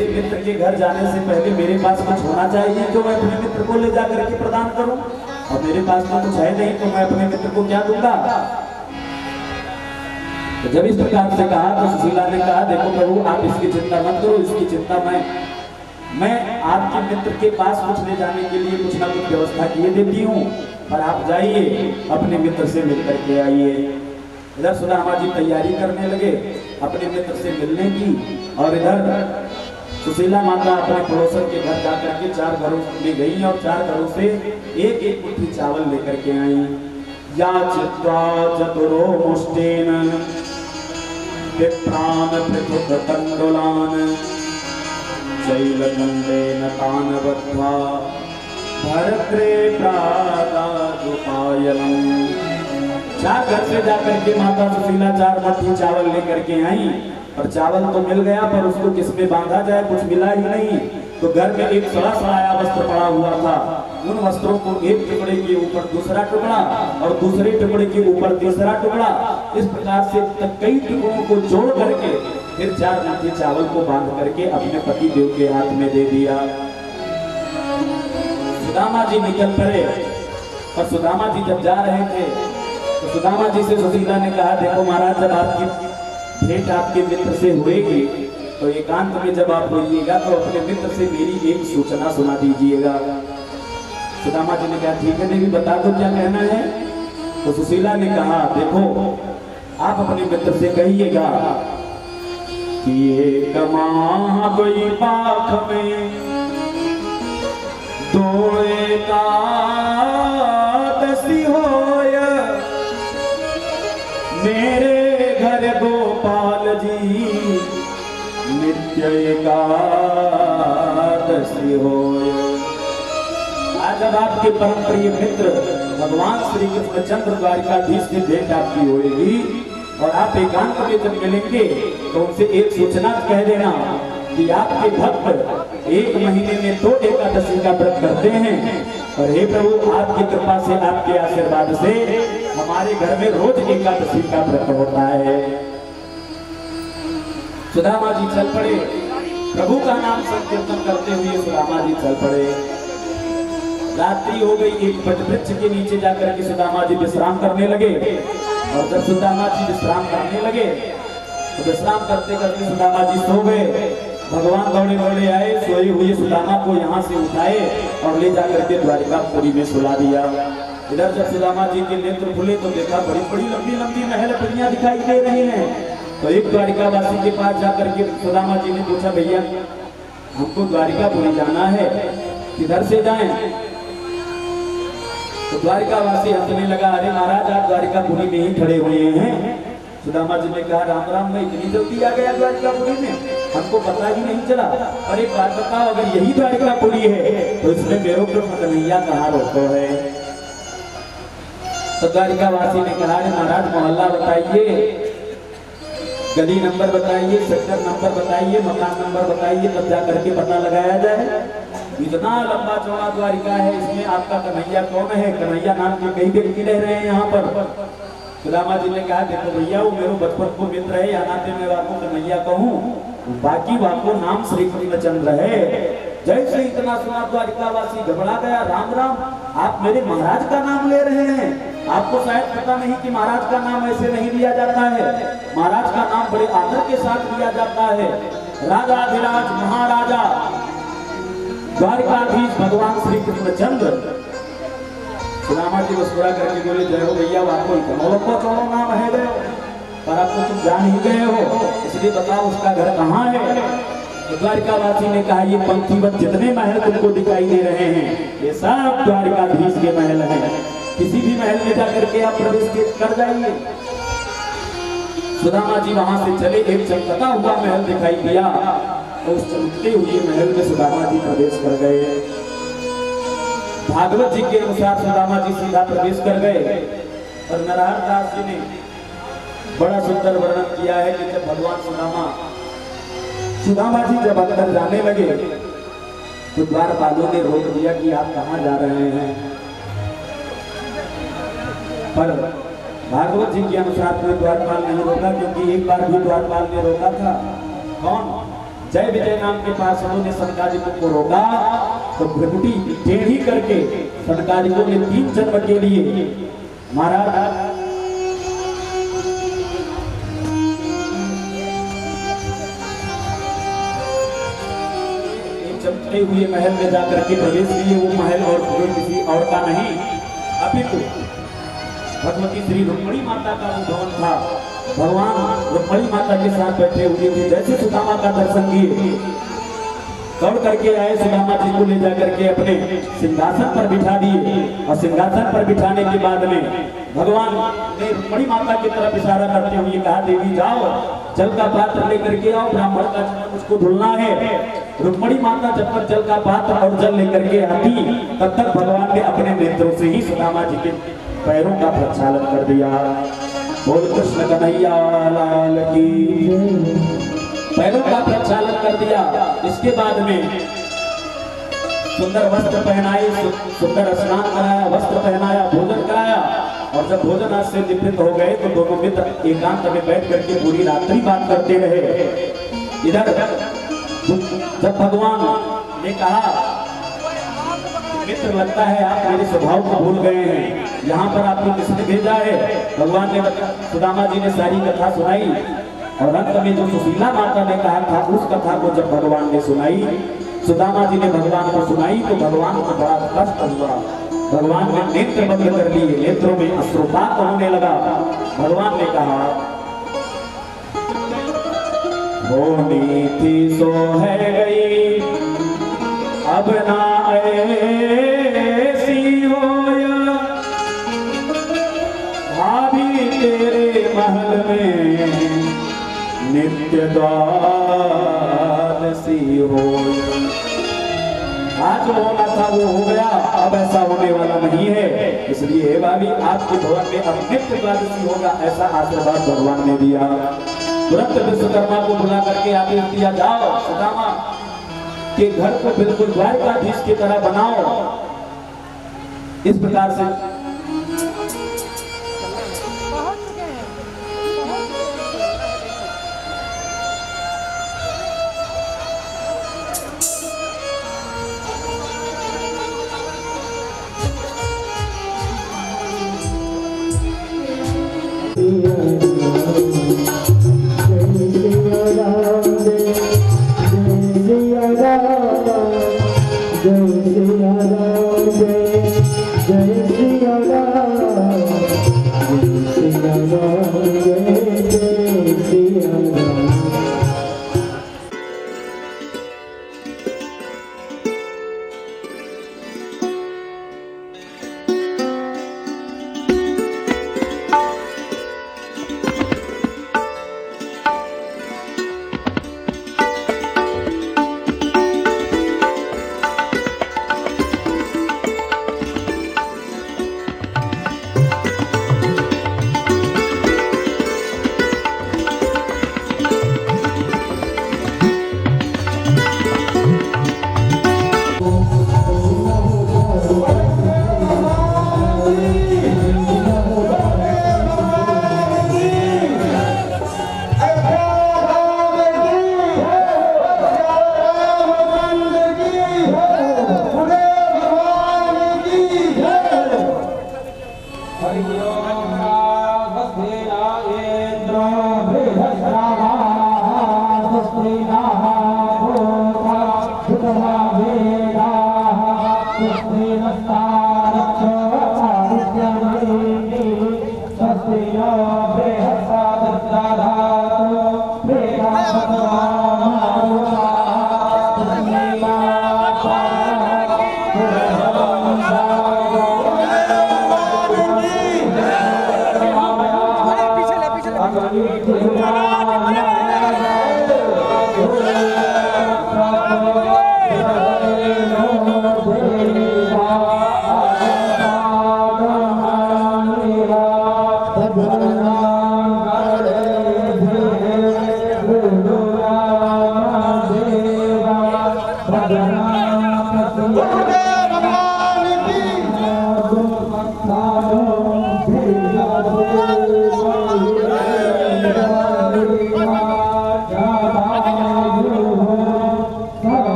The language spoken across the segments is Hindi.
मेरे मित्र के घर जाने से पहले मेरे पास कुछ होना चाहिए जो मैं अपने मित्र को ले जाकर के प्रदान करूं, और मेरे पास तो कुछ है नहीं तो मैं अपने मित्र को क्या दूंगा। तो जब इस प्रकार से कहा तो सुशीला ने कहा, देखो प्रभु आप इसकी चिंता मत करो, इसकी चिंता मैं आपके मित्र के पास कुछ ले जाने के लिए कुछ ना कुछ व्यवस्था किए देती हूँ, पर आप जाइए अपने मित्र से मिल करके आइए। इधर सुदामा जी तैयारी करने लगे अपने मित्र से मिलने की, और इधर सुशीला माता अपने पड़ोसन के घर जाकर के 4 घरों में गई और 4 घरों से एक एक मुट्ठी चावल लेकर के आई। या चित्वा चतुरो मुष्टेन विप्रान पृथुक तंडुलान शैलदंडेन तान बद्ध्वा भरत्रे प्रादादुपायनम्। 4 घर से जाकर के माता सुशीला 4 मुट्ठी चावल लेकर के आई, और चावल तो मिल गया पर उसको किसमें बांधा जाए कुछ मिला ही नहीं। तो घर में एक सड़ा सड़ाया वस्त्र पड़ा हुआ था, उन वस्त्रों को एक टुकड़े के ऊपर दूसरा टुकड़ा और दूसरे टुकड़े के ऊपर तीसरा टुकड़ा, इस प्रकार से कई टुकड़ों को जोड़ करके फिर 4 मुट्ठी चावल को बांध करके अपने पति देव के हाथ में दे दिया। सुदामा जी निकल पड़े, और सुदामा जी जब जा रहे थे तो सुदामा जी से सुशीला ने कहा, देखो महाराज जब आपकी भेंट आपके मित्र से होगी तो एकांत में जब आप होइएगा तो अपने मित्र से मेरी एक सूचना सुना दीजिएगा। सुदामा जी ने कहा, ठीक है देवी बता दो क्या कहना है। तो सुशीला ने कहा, देखो आप अपने मित्र से कहिएगा कि एक माह कोई पाख में दो एकादशी होय, मेरे घर गोपाल जी नित्य एकादशी होय। आज जब आपके परम प्रिय मित्र भगवान श्री कृष्ण चंद्र द्वारिकाधीश की भेंट आपकी होगी और आप एकांत में जब मिलेंगे तो उनसे एक सूचना कह देना कि आपके भक्त 1 महीने में 2 एकादशी का व्रत करते हैं, और हे प्रभु आपकी कृपा से आपके आशीर्वाद से हमारे घर में रोज एकादशी का व्रत होता है। सुदामा जी चल पड़े, प्रभु का नाम संकीर्तन करते हुए सुदामा जी चल पड़े। रात्रि हो गई, एक वटवृक्ष के नीचे जाकर के सुदामा जी विश्राम करने लगे, और जब सुदामा जी विश्राम करने लगे तो विश्राम करते करते सुदामा जी सो गए। भगवान दौड़े दौड़े आए, सोए हुए सुदामा को यहाँ से उठाए और ले जाकर के द्वारिकापुरी में सुला दिया। इधर जब सुदामा जी के नेत्र खुले तो देखा बड़ी बड़ी लंबी लंबी महल पुलियां दिखाई दे रही हैं। तो एक द्वारिकावासी के पास जाकर के सुदामा जी ने पूछा, भैया हमको द्वारिकापुरी जाना है, किधर से जाएं? तो द्वारिकावासी हंसने लगा, अरे महाराज आप द्वारिकापुरी में ही खड़े हुए हैं। सुदामा जी ने कहा, राम राम मैं इतनी जल्दी आ गया द्वारिकापुरी में, हमको पता ही नहीं चला। और एक बात बताओ, अगर यही द्वारिकापुरी है तो इसमें मेरो कृष्ण कन्हैया कहाँ रोको है? तो द्वारिकावासी ने कहा, महाराज मोहल्ला बताइए, गली नंबर बताइए, सेक्टर नंबर बताइए, मकान नंबर बताइए, तब जा करके पता लगाया जाए। इतना लंबा चौड़ा द्वारिका है, इसमें आपका कन्हैया कौन है? कन्हैया नाम के कई व्यक्ति रह रहे हैं यहाँ पर। सुदामा जी ने कहा, देखो भैया वो मेरे बचपन को मित्र है, या नाते मैं आपको कन्हैया कहूँ, बाकी आपको नाम श्री कृष्णचंद्र है। जैसे इतना सुना द्वारिकावासी घबरा गया, राम राम आप मेरे महाराज का नाम ले रहे हैं? आपको शायद पता नहीं कि महाराज का नाम ऐसे नहीं लिया जाता है, महाराज का नाम बड़े आदर के साथ लिया जाता है। राजाधिराज महाराजा द्वारिकाधीश भगवान श्री कृष्णचंद्र। सुदामा जी मुस्कुरा करके बोले, जय हो भैया, आपको इतना लंबा चौड़ा नाम है गए, पर आपको तुम जान ही गए हो, इसलिए बताओ उसका घर कहाँ है? द्वारिकावासी ने कहा, ये पंक्तिवत जितने महल तुमको दिखाई दे रहे हैं ये सब द्वारिकाधीश के महल हैं, किसी भी महल में जाकर के आप प्रवेश कर जाइए। सुदामा जी वहां से चले, एक चमकता हुआ महल दिखाई दिया, तो उस चमकते हुए महल में सुदामा जी प्रवेश कर गए। भागवत जी के अनुसार सुदामा जी सीधा प्रवेश कर गए, और नारायण दास जी ने बड़ा सुंदर वर्णन किया है कि जब भगवान सुदामा जी जब अंदर जाने लगे तो द्वारपालों ने रोक दिया कि आप कहाँ जा रहे हैं। पर भागवत जी के अनुसार कोई द्वारपाल नहीं रोका, क्योंकि एक बार भी द्वारपाल ने रोका था। कौन? जय विजय नाम के पास उन्होंने सनकादिकों को रोका तो भ्रकुटी टेढ़ी करके सनकादिकों ने 3 जन्म के लिए महाराज चलते हुए महल में जाकर के प्रवेश किए। वो महल और कोई किसी और का नहीं, अपितु भगवती श्री रुक्मिणी माता का वो भवन था। भगवान रुक्मिणी माता के साथ बैठे हुए थे। जैसे सुदामा का दर्शन किए, दौड़ करके आए, सुदामा जी को ले जाकर के अपने सिंहासन पर बिठा दिए और सिंहासन पर बिठाने के बाद में भगवान ने रुक्मिणी माता की तरफ इशारा करते हुए कहा, देवी जाओ जल का पात्र लेकर के आओ, ब्राह्मण का चरण मुझको धुलना है। रुक्मिणी माता जब तक जल का पात्र और जल लेकर के आती, तब तक भगवान ने अपने नेत्रों से ही सुदामा जी के पैरों का प्रक्षालन कर दिया। बोल कृष्ण कन्हैया लाल की, पैरों का प्रक्षालन कर दिया। इसके बाद में सुंदर वस्त्र पहनाए, सुंदर स्नान कराया, वस्त्र पहनाया, भोजन कराया। और जब भोजन से निवृत्त हो गए तो दोनों मित्र एकांत में बैठ करके पूरी रात्रि बात करते रहे। इधर जब भगवान ने कहा, मित्र लगता है आप मेरे स्वभाव को भूल गए हैं, यहाँ पर आपको किसने भेजा है? भगवान ने सुदामा जी ने सारी कथा सुनाई और अंत में जो सुशीला माता ने कहा था उस कथा को जब भगवान ने सुनाई, सुदामा जी ने भगवान को सुनाई तो भगवान को बड़ा कष्ट हुआ। भगवान ने नेत्र बंद कर लिए, नेत्रों में अश्रुपात होने लगा। भगवान ने कहा, होनी थी सो है गई, अब ना ऐसी होया, भाभी तेरे महल में नित्य द्वार सी होया। आज जो होना था वो हो गया, अब ऐसा होने वाला नहीं है। इसलिए भाभी आपके भवन में अब नित्य द्वादशी होगा, ऐसा आशीर्वाद भगवान ने दिया। तुरंत विश्वकर्मा को बुला करके आदेश दिया, जाओ सुदामा के घर को बिल्कुल द्वारकाधीश की तरह बनाओ। इस प्रकार से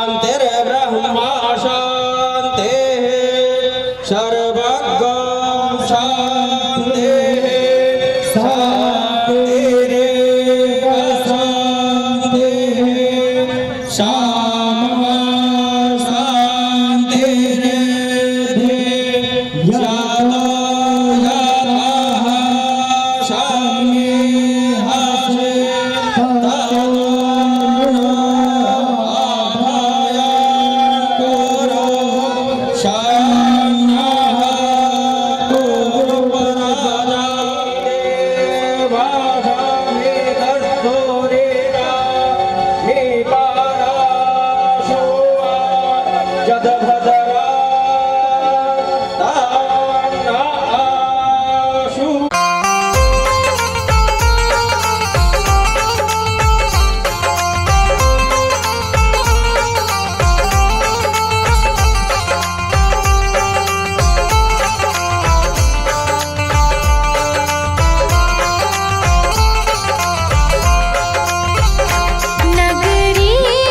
शांतिर्ब्रह्मा शांतिः सर्वगं शांतिः शांतिरेव शांतिः शामा शांतिरेधि यतो यतः शान्तिः नगरी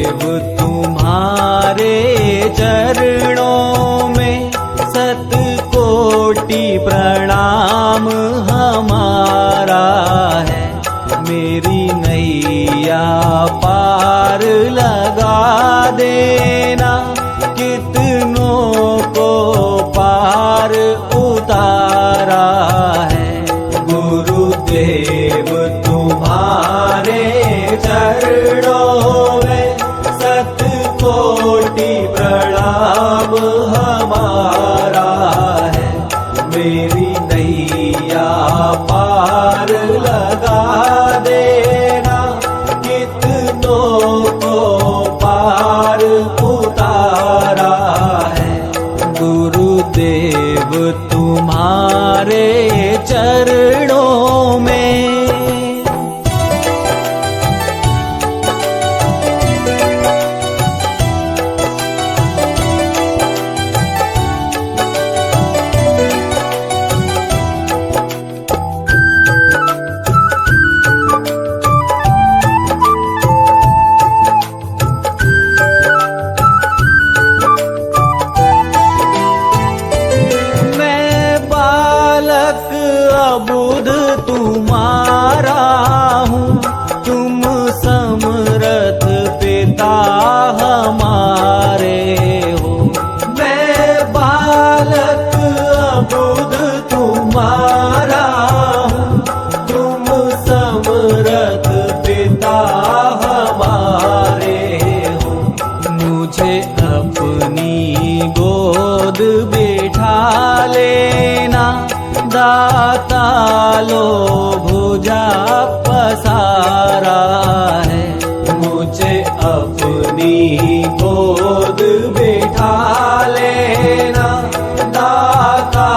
गुरुदेव तुम्हारे चरणों में शतकोटि प्रणाम हमारा है। मेरी नैया पार लगा देना, कितनों को पार उतारा है। गुरुदेव तुम्हारे चरणों में शतकोटि प्रणाम हमारा है। मेरी नैया पार लगा देना, कितनों को पार उतारा है। गुरुदेव तुम्हारे चरणों में। अबुध तुम्हारा हूँ, तुम समर्थ पिता हमारे हो। मैं बालक अबुध तुम्हारा हूँ, तुम समर्थ पिता हमारे हो। मुझे अपनी गोद बिठा लेना, दाता लो भुजा पसारा है। मुझे अपनी गोद बिठा लेना, दाता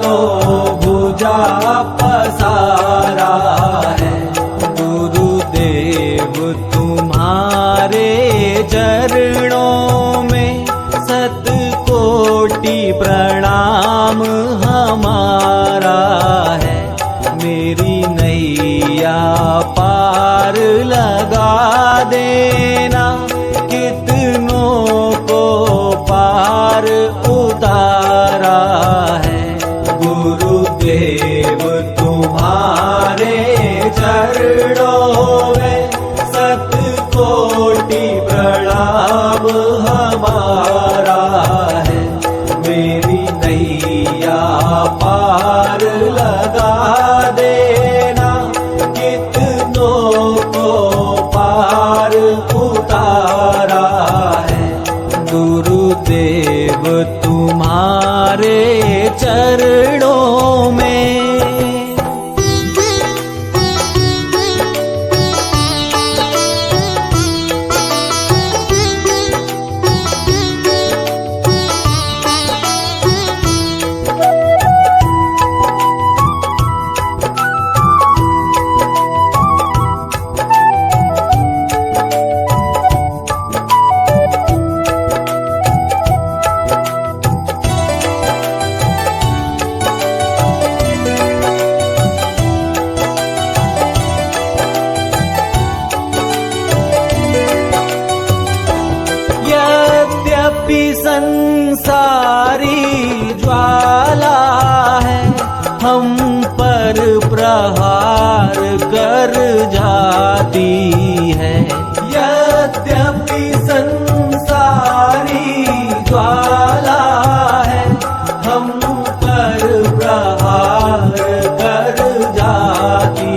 लो भुजा पसारा है। गुरुदेव तुम्हारे चरणों में शतकोटि प्रणाम हमारा है। मेरी नैया पार लगा देना, कितनों को पार उतारा है। गुरुदेव तुम्हारे चरणों में शतकोटि प्रणाम हमारा है। मेरी नैया पार लगा देना, कितनों को पार उतारा है। गुरुदेव तुम्हारे चरणों में। यद्यपि संसारी ज्वाला है, हम पर प्रहार कर जाती है। यद्यपि संसारी ज्वाला है, हम पर प्रहार कर जाती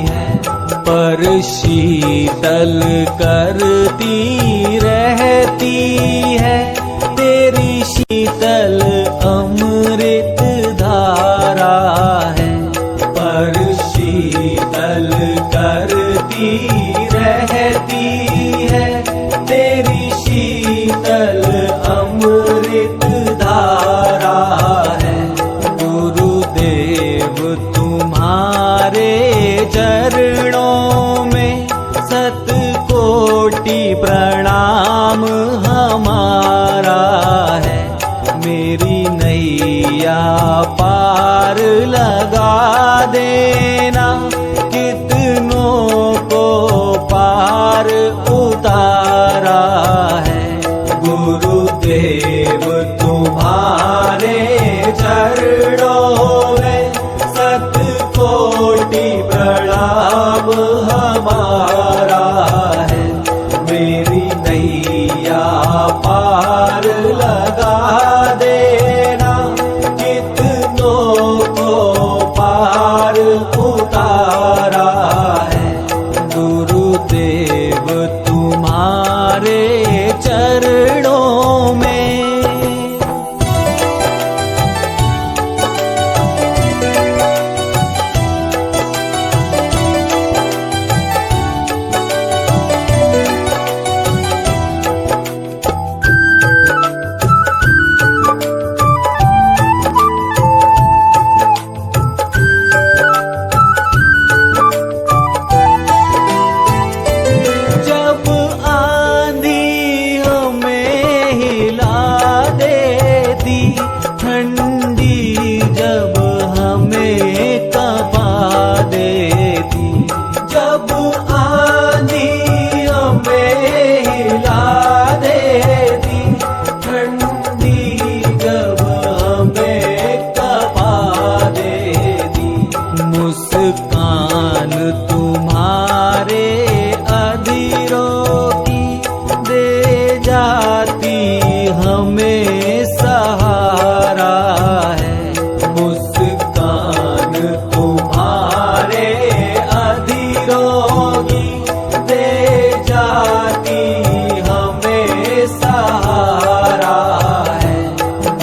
है। पर शीतल करती रहती है तेरी शीतल अमृत धारा है। पर शीतल करती रहती है तेरी शीतल अमृत धारा है। गुरुदेव तुम्हारे चरणों में शतकोटि प्रणाम हमारा है। मेरी नैया पार लगा देना, कितनों को पार उतारा तुम्हारे चरणों में। मुस्कान तुम्हारे अधीरों की दे जाती हमें सहारा है। मुस्कान तुम्हारे अधीरों की दे जाती हमें सहारा है।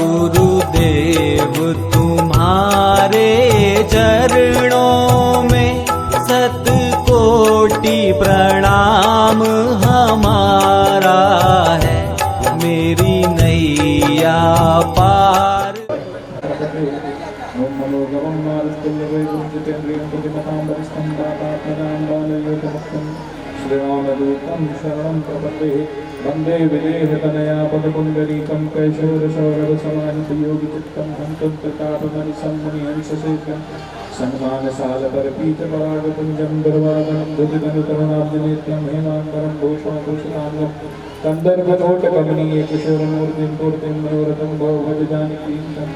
गुरुदेव तुम्हारे चरणों में सतकोटि प्रणाम हमारा है। मेरी नैया पार। ओम नमो गवन्नारस्तुल्यवै गुरुजितेन्द्रियं प्रतिमतां वरिष्ठं दातात्मजां बालयोगमुक्तं श्रीरामदूतं शरणं प्रपद्ये। वन्दे विदेहतनया पदपुण्डरीकं कैशोरसौरभसमाहितयोगिचित्तं हन्तं प्रतापमनिसम्मुनिहंससेव्यं सन्मानसालपरपीतपरागपुञ्जं दुर्वागनं धुतितनुतरुणाब्जनेत्रं हेमाम्बरं भूषणभूषणाङ्गं कन्दर्पतोटकमनीय किशोरमूर्तिं पूर्तिं मनोरथं भवभज जानकीं तं।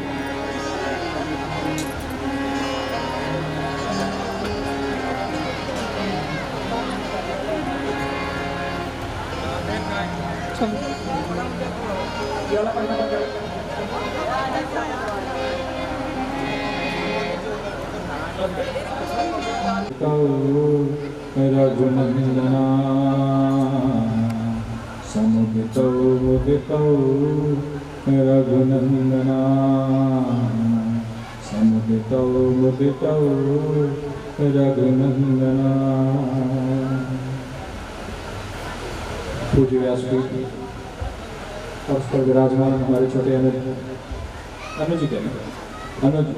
रघुनंदना समुदितौ मुदितौ रघुनंदना समुदितौ मुदितौ रघुनंदना। पूज्य व्यासपीठ और उस पर विराजमान हमारे छोटे अनुज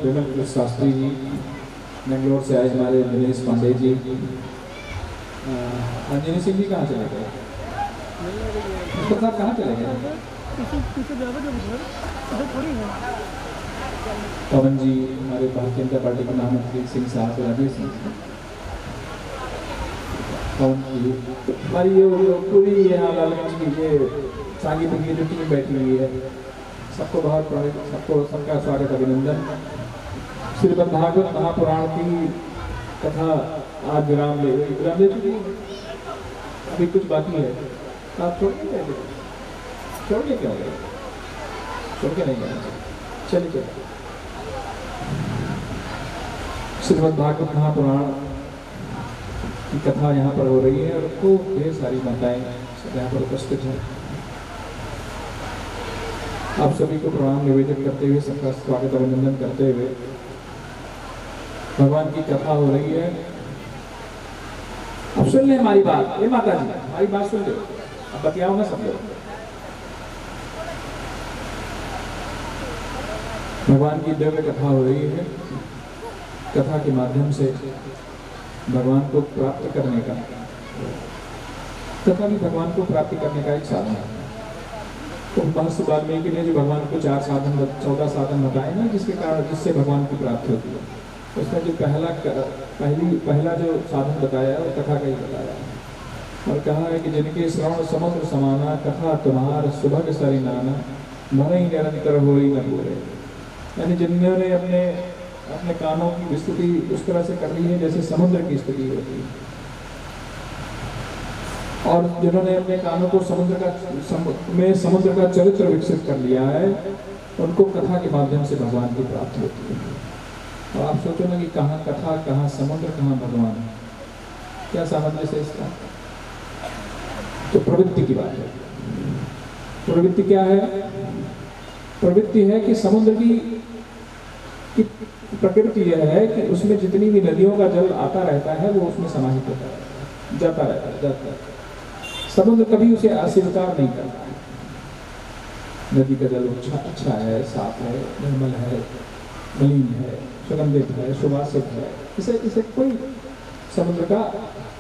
विमल शास्त्री जी, बेंगलोर से आए हमारे दिनेश पांडे जी। अंजनी सिंह जी कहाँ चले गए? साहब कहाँ चले गए? पवन जी हमारे भारतीय जनता पार्टी के महामंत्री सिंह साहब, राजेश सिंह, पवन जी, हमारी ये पूरी यहाँ लालगंज की ये सांगीतिक की जो टीम बैठी हुई है, सबको सबका स्वागत अभिनंदन। श्रीमद्भागवत महापुराण की कथा आज विराम ले चुकी, अभी कुछ बाकी है। आप छोड़ के क्या हो गए? छोड़ के नहीं गए, चलिए। श्रीमद्भागवत महापुराण की कथा यहाँ पर हो रही है और खूब ढेर सारी माताएं यहाँ पर उपस्थित हैं। आप सभी को प्रणाम निवेदन करते हुए, सबका स्वागत अभिनंदन करते हुए भगवान की कथा हो रही है। अब सुन ले हमारी बात, ये माता जी हमारी बात सुन लो, अब बतियाओ ना सब लोग। भगवान की दिव्य कथा हो रही है। कथा के माध्यम से भगवान को प्राप्त करने का, कथा भी भगवान को प्राप्ति करने का एक साधन है। तो महर्षि वाल्मीकि ने जो भगवान को 14 साधन बताए ना, जिसके कारण जिससे भगवान की प्राप्ति होती है, उसने जो पहला जो साधन बताया वो कथा का ही बताया और कहा है कि जिनके श्रवण समुद्र समाना, कथा तुम्हार सुभग सरि नाना, मन ही निरंतर हो ही न बोले। यानी जिन्होंने अपने कानों की विस्तृति उस तरह से कर ली है जैसे समुद्र की स्थिति होती है, और जिन्होंने अपने कानों को समुद्र का चरित्र विकसित कर लिया है, उनको कथा के माध्यम से भगवान की प्राप्ति होती है। और आप सोचो ना कि कहाँ कथा, कहाँ समुद्र, कहाँ भगवान, क्या सामंजस्य इसका। तो प्रवृत्ति की बात है। प्रवृत्ति क्या है? प्रवृत्ति है कि समुद्र की प्रकृति यह है कि उसमें जितनी भी नदियों का जल आता रहता है वो उसमें समाहित होता है, जाता रहता है। समुद्र कभी उसे अस्वीकार नहीं करता है। नदी का जल अच्छा है, साफ है, निर्मल है, मलिन है, सुगंधित है, सुवासित है, इसे कोई समुद्र का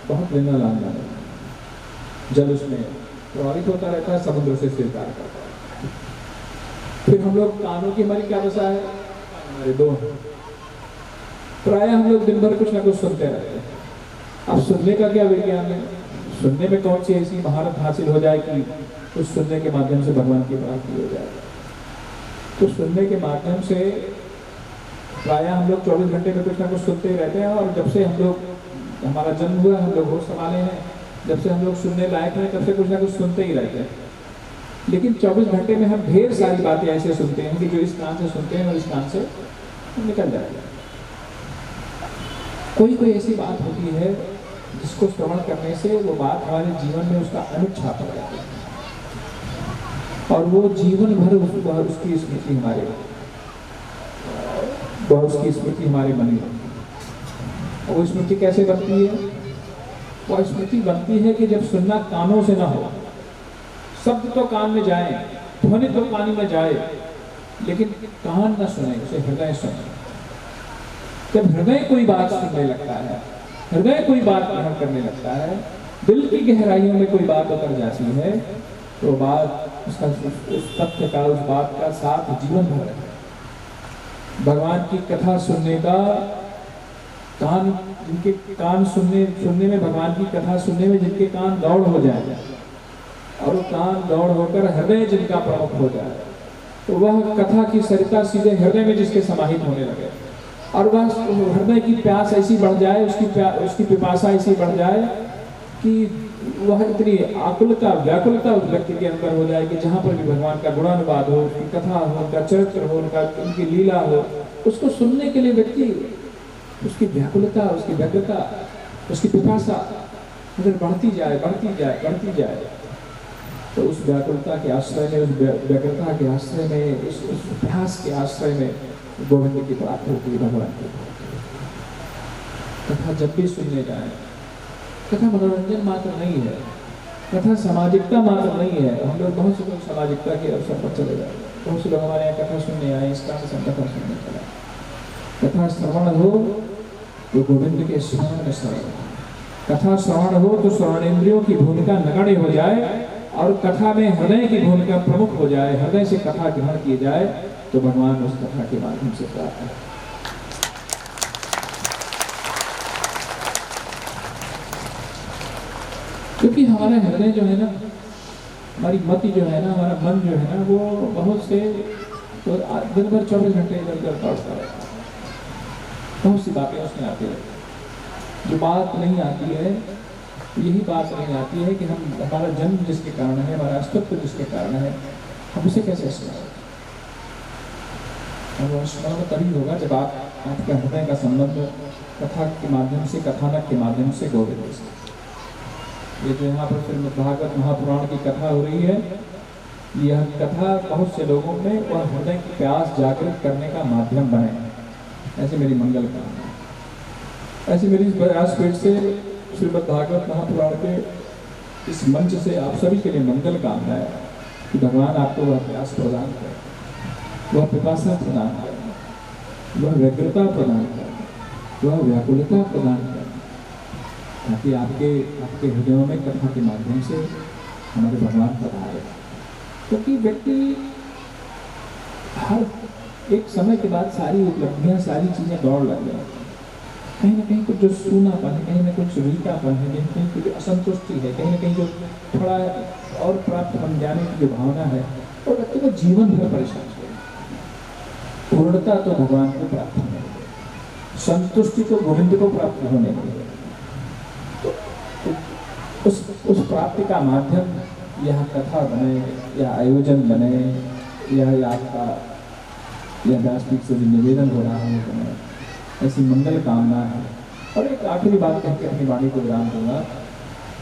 बहुत लेना लाना नहीं। जल उसमें प्रभावित होता रहता है, समुद्र से स्वीकार करता है। फिर हम लोग कानों की हमारी क्या दशा है? हमारे दो प्राय हम लोग दिन भर कुछ ना कुछ सुनते रहते हैं। अब सुनने का क्या विज्ञान है? सुनने में कौन सी ऐसी महारत हासिल हो जाए कि उस सुनने के माध्यम से भगवान की प्राप्ति हो जाए? तो सुनने के माध्यम से प्राय हम लोग 24 घंटे में कुछ ना कुछ सुनते ही रहते हैं। और जब से हम लोग हमारा जन्म हुआ, हम लोग होश संभाले हैं, जब से हम लोग सुनने लायक हैं, तब से कुछ ना कुछ सुनते ही रहते हैं। लेकिन 24 घंटे में हम ढेर सारी बातें ऐसे सुनते हैं कि जो इस कान से सुनते हैं और इस कान से निकल जाएगा। कोई ऐसी बात होती है जिसको श्रवण करने से वो बात हमारे जीवन में उसका अनुच्छाप पड़ जाता है और वो जीवन भर उसकी स्मृति हमारे मन में। और वो स्मृति कैसे बनती है? वो स्मृति बनती है कि जब सुनना कानों से ना हो, शब्द तो कान में जाए, ध्वनि तो कान में जाए, लेकिन कान न सुने, उसे हृदय सुने। जब हृदय कोई बात सुनने लगता है, हृदय कोई बात ग्रहण करने लगता है, दिल की गहराइयों में कोई बात उतर जाती है, तो बात उसका उस तथ्य का, उस बात का साथ जीवन भर है। भगवान की कथा सुनने का कान, जिनके कान सुनने में, भगवान की कथा सुनने में जिनके कान दौड़ हो जाए और वो कान दौड़ होकर हृदय जिनका प्रमुख हो जाए, तो वह कथा की सरिता सीधे हृदय में जिसके समाहित होने लगे और वह हृदय की प्यास ऐसी बढ़ जाए, उसकी पिपासा ऐसी बढ़ जाए कि वह इतनी आकुलता, व्याकुलता उस व्यक्ति के अंदर हो जाए कि जहाँ पर भी भगवान का गुणानुवाद हो, उनकी कथा हो, उनका चरित्र हो, उनकी लीला हो, उसको सुनने के लिए व्यक्ति, उसकी व्याकुलता, उसकी व्यग्रता, उसकी पिपासा अगर बढ़ती जाए तो उस व्याकुलता के आश्रय में, उस व्यग्रता के आश्रय में, उस प्यास के आश्रय में गोविंद की प्राप्ति होती है, भगवान की। कथा जब भी सुनने जाए, कथा मनोरंजन मात्र नहीं है, कथा सामाजिकता मात्र नहीं है। हम लोग बहुत से लोग सामाजिकता के अवसर पर चले जाए, बहुत से लोग हमारे यहाँ कथा सुनने आए, इस कारण से कथा सुनने चला। कथा श्रवण हो तो गोविंद के स्मरण में श्रवण, कथा श्रवण हो तो श्रवणेंद्रियों की भूमिका नगण्य हो जाए और कथा में हृदय की भूमिका प्रमुख हो जाए, हृदय से कथा ग्रहण की जाए, तो भगवान उस कथा के माध्यम से प्राप्त है। क्योंकि हमारा हृदय जो है ना, हमारी मति जो है ना, हमारा मन जो है ना, वो बहुत से तो दिन भर 24 घंटे इधर उधर दौड़ता रहता है। बहुत सी बातें उसमें आती है। जो बात नहीं आती है, यही बात नहीं आती है कि हमारा जन्म जिसके कारण है, हमारा अस्तित्व जिसके कारण है, हम उसे कैसे स्मरण। और स्मरण तभी होगा जब आपके हृदय का संबंध कथा के माध्यम से, कथानक के माध्यम से गोविंद से। ये जो यहाँ पर श्रीमद् भागवत महापुराण की कथा हो रही है, यह कथा बहुत से लोगों में वह हृदय की प्यास जागृत करने का माध्यम बने, ऐसे मेरी मंगल कामना है। ऐसे मेरी व्यासपीठ से श्रीमद् भागवत महापुराण के इस मंच से आप सभी के लिए मंगल कामना है कि भगवान आपको वह प्यास प्रदान करें, वह पिपासा प्रदान करें, वह व्यग्रता प्रदान करें, वह व्याकुलता प्रदान करें, ताकि आपके हृदयों में कथा के माध्यम से हमारे भगवान पधारे। क्योंकि व्यक्ति हर एक समय के बाद सारी उपलब्धियां, सारी चीजें दौड़ लग जाए, कहीं ना कहीं कुछ जो सूनापन है, कहीं ना कुछ रीकापन है, कहीं कहीं कुछ असंतुष्टि है, कहीं ना कहीं जो थोड़ा और प्राप्त बन जाने की जो भावना है, और व्यक्ति को जीवन भर परेशान करे। पूर्णता तो भगवान को प्राप्त होने लगे, संतुष्टि तो गोविंद को प्राप्त होने लगे। तो उस प्राप्ति का माध्यम यह कथा बने, या आयोजन बने, या आपका यह व्यासपीठ से जो निवेदन हो रहा है बने, ऐसी मंगल कामना है। और एक आखिरी बात कहकर अपनी वाणी को विराम दूंगा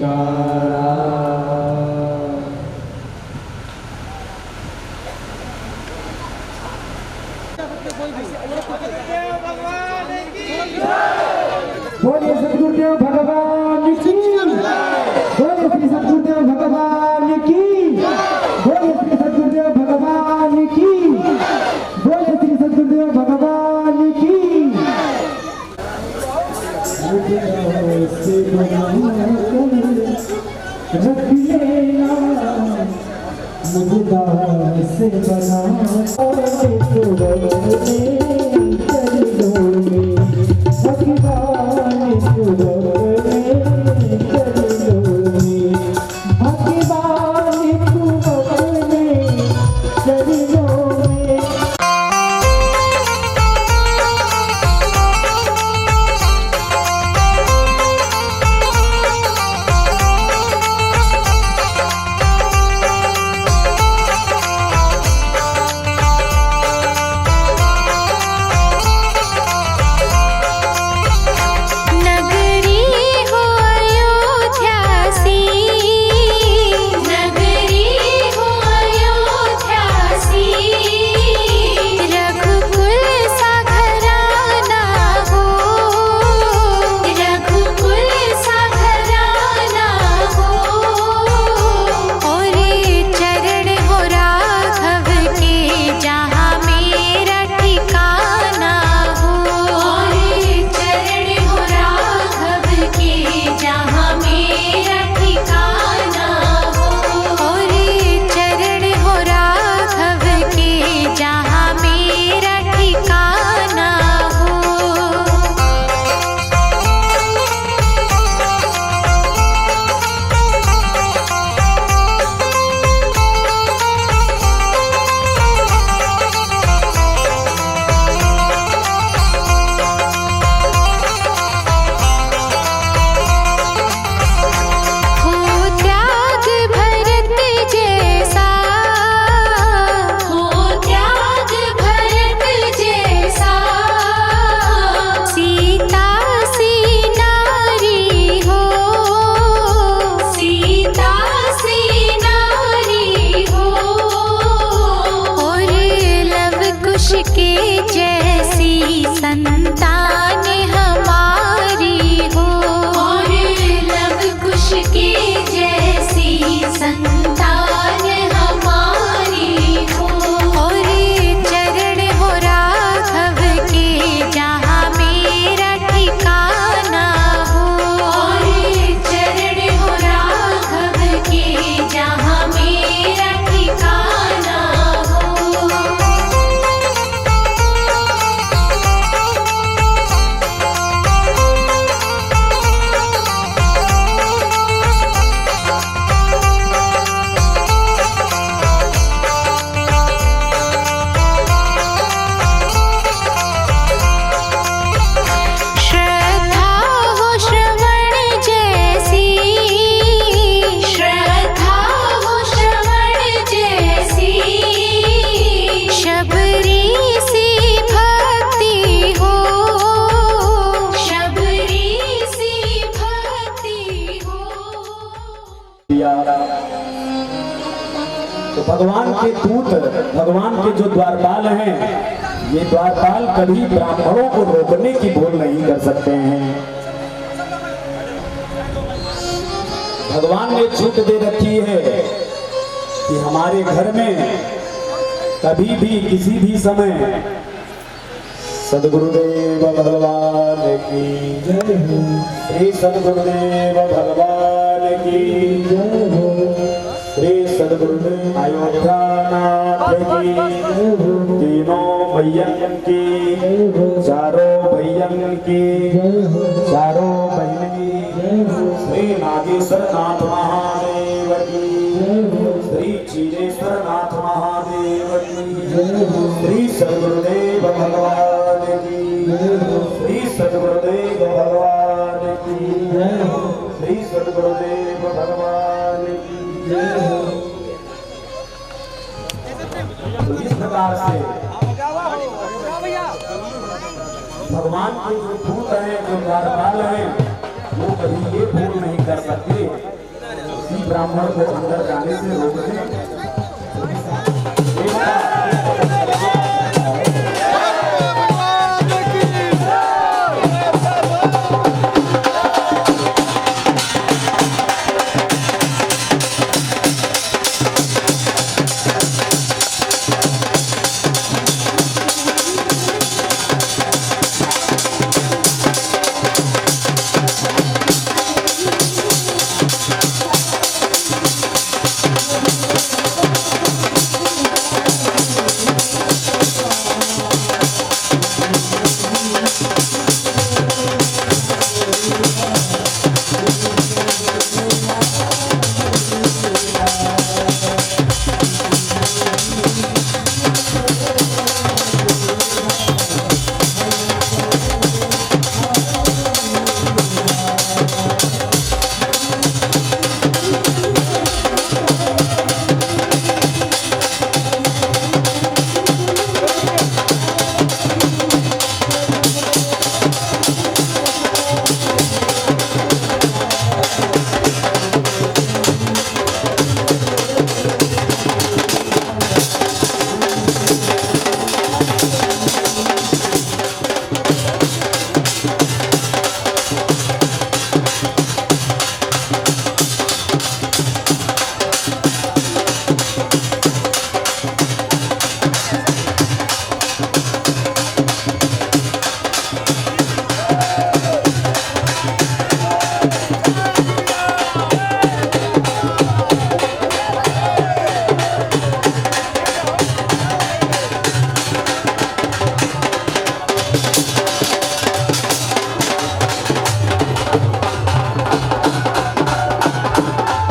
जयकारा। बोलिए सदगुरुदेव भगवान की, बोलिए श्री सदगुरुदेव भगवान की, बोलिए श्री सदगुरुदेव भगवान की, बोलिए श्री सदगुरुदेव भगवान की। मुझदा से बना तो भगवान के दूत, भगवान के जो द्वारपाल हैं, ये द्वारपाल कभी ब्राह्मणों को रोकने की भूल नहीं कर सकते हैं। भगवान ने छूट दे रखी है कि हमारे घर में कभी भी किसी भी समय सदगुरुदेव भगवान की जय हो, श्री सदगुरुदेव भगवान की जय हो, श्री सदगुरुदेव अयोध्यानाथ की जय हो, तीनों भैयन की जय हो, चारों भैयन की जय हो, चारों बहनी जय हो, श्री नागेश्वर नाथ महादेव की जय हो, श्री क्षीरेश्वर नाथ महादेव की जय हो, श्री सदगुरुदेव भगवान की जय हो, श्री सदगुरुदेव भगवान की जय हो, श्री सदगुरुदेव भगवान की जय हो। तो इस प्रकार से भगवान के जो दूत हैं, जो द्वारपाल हैं, वो कभी ये भूल नहीं कर सकते ब्राह्मण को अंदर जाने से रोक दें।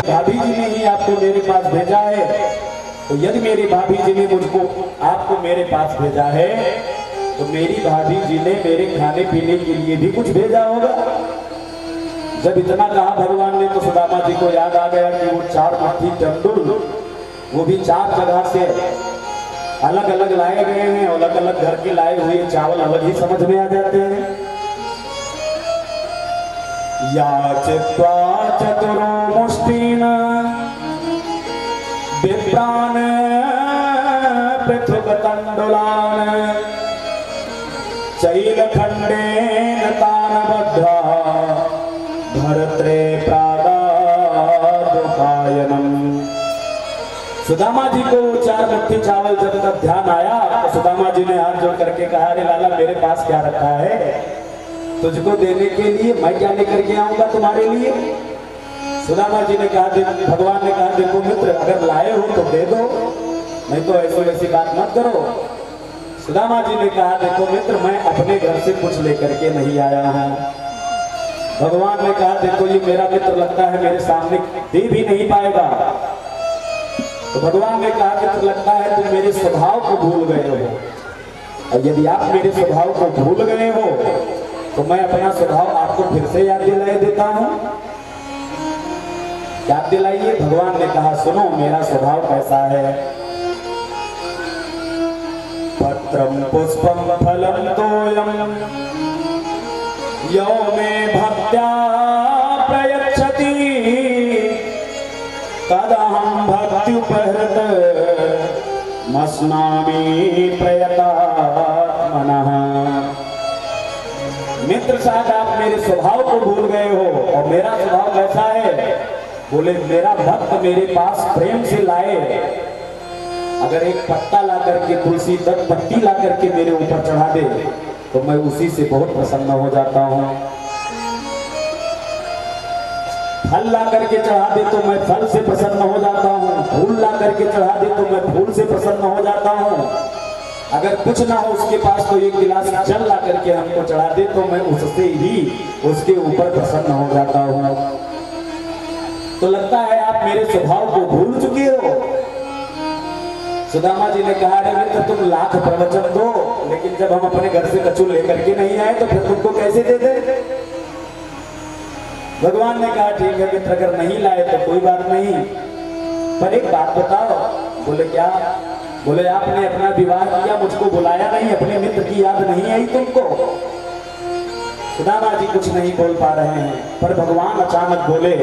भाभी जी ने ही आपको मेरे पास भेजा है, तो यदि मेरी भाभी जी ने मुझको आपको मेरे पास भेजा है तो मेरी भाभी जी ने मेरे खाने पीने के लिए भी कुछ भेजा होगा। जब इतना कहा भगवान ने तो सुदामा जी को याद आ गया कि वो 4 मुट्ठी तंदूर वो भी 4 जगह से अलग अलग लाए गए हैं। अलग अलग घर के लाए हुए चावल अलग ही समझ में आ जाते हैं। याचित्वा चतुरो मुष्टिन विप्रान पृथुक तंडुलान चैलखंडेन तान बद्ध्वा भरत्रे प्रादादुपायनम। सुदामा जी को 4 मुट्ठी चावल जब तक ध्यान आया तो सुदामा जी ने हाथ जोड़ करके कहा, अरे लाला मेरे पास क्या रखा है तुझको देने के लिए, मैं क्या लेकर के आऊंगा तुम्हारे लिए। सुदामा जी ने कहा, भगवान ने कहा देखो मित्र अगर लाए हो तो दे दो, नहीं तो ऐसी वैसी बात मत करो। सुदामा जी ने कहा देखो मित्र मैं अपने घर से कुछ लेकर के नहीं आया हूं। भगवान ने कहा देखो ये मेरा मित्र लगता है मेरे सामने दे भी नहीं पाएगा। तो भगवान ने कहा मित्र लगता है तुम मेरे स्वभाव को भूल गए हो, और यदि आप मेरे स्वभाव को भूल गए हो तो मैं अपना स्वभाव आपको फिर से याद दिलाए देता हूं। याद दिलाइए। भगवान ने कहा सुनो मेरा स्वभाव कैसा है। पत्रम पुष्पम फलम तोयम यो मे भक्त्या प्रयच्छति तदहं भक्त्युपहृत मस्नामि प्रयतात्मनः। मित्र साहब आप मेरे स्वभाव को भूल गए हो, और मेरा स्वभाव कैसा है? बोले मेरा भक्त मेरे पास प्रेम से लाए अगर एक पत्ता ला करके तुलसी 10 पत्ती ला करके मेरे ऊपर चढ़ा दे तो मैं उसी से बहुत प्रसन्न हो जाता हूँ। फल ला करके चढ़ा दे तो मैं फल से प्रसन्न हो जाता हूँ। फूल ला करके चढ़ा दे तो मैं फूल से प्रसन्न हो जाता हूँ। अगर कुछ ना हो उसके पास तो एक गिलास जल ला करके हमको चढ़ा दे तो मैं उससे ही उसके ऊपर प्रसन्न हो जाता हूँ। तो लगता है आप मेरे स्वभाव को भूल चुके हो। सुदामा जी ने कहा अरे मित्र तुम लाख प्रवचन दो, लेकिन जब हम अपने घर से कचूल लेकर के नहीं आए तो फिर तुमको कैसे दे दे। भगवान ने कहा ठीक है मित्र अगर नहीं लाए तो कोई बात नहीं, पर एक बात बताओ। बोले क्या? बोले आपने अपना विवाह किया मुझको बुलाया नहीं, अपने मित्र की याद नहीं आई तुमको। सुदामा जी कुछ नहीं बोल पा रहे हैं, पर भगवान अचानक बोले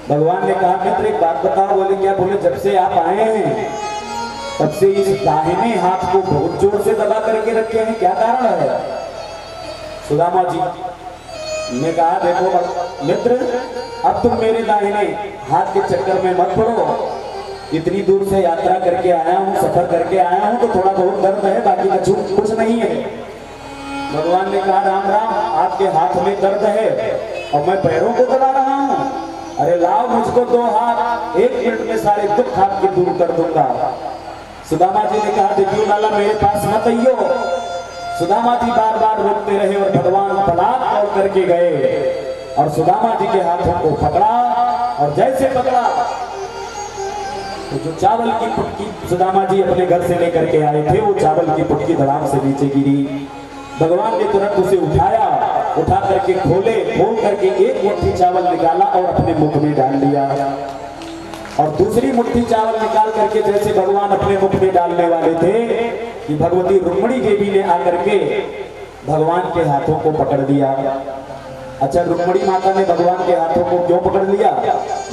भगवान ने कहा मित्र एक बात बताओ। बोले क्या? बोले जब से आप आए हैं तब से इस दाहिने हाथ को बहुत जोर से दबा करके रखे हैं, क्या कारण है? सुदामा जी ने कहा देखो मित्र, अब तुम मेरे दाहिने हाथ के चक्कर में मत पड़ो। इतनी दूर से यात्रा करके आया हूँ, सफर करके आया हूँ, तो थोड़ा बहुत दर्द है, बाकी का कुछ नहीं है। भगवान ने कहा राम राम, आपके हाथ में दर्द है और मैं पैरों को दबा रहा हूँ। अरे लाओ मुझको 2 हाथ, 1 मिनट में सारे दुख आपके दूर कर दूंगा। सुदामा जी ने कहा देखियो लाला मेरे पास मत आइयो। सुदामा जी बार बार रोकते रहे और भगवान पलाट तोड़ करके गए और सुदामा जी के हाथों को पकड़ा और जैसे पकड़ा तो जो चावल की पुटकी सुदामा जी अपने घर से लेकर के आए थे, वो चावल की पुटकी धड़ाम से नीचे गिरी। भगवान ने तुरंत उसे उठाया, उठा करके खोल करके 1 मुट्ठी चावल निकाला और अपने मुख में डाल लिया और दूसरी मुट्ठी चावल निकाल करके जैसे भगवान अपने मुख में डालने वाले थे कि भगवती रुक्मिणी देवी ने आकर के भगवान के हाथों को पकड़ लिया। अच्छा, रुक्मिणी माता ने भगवान के हाथों को क्यों पकड़ लिया?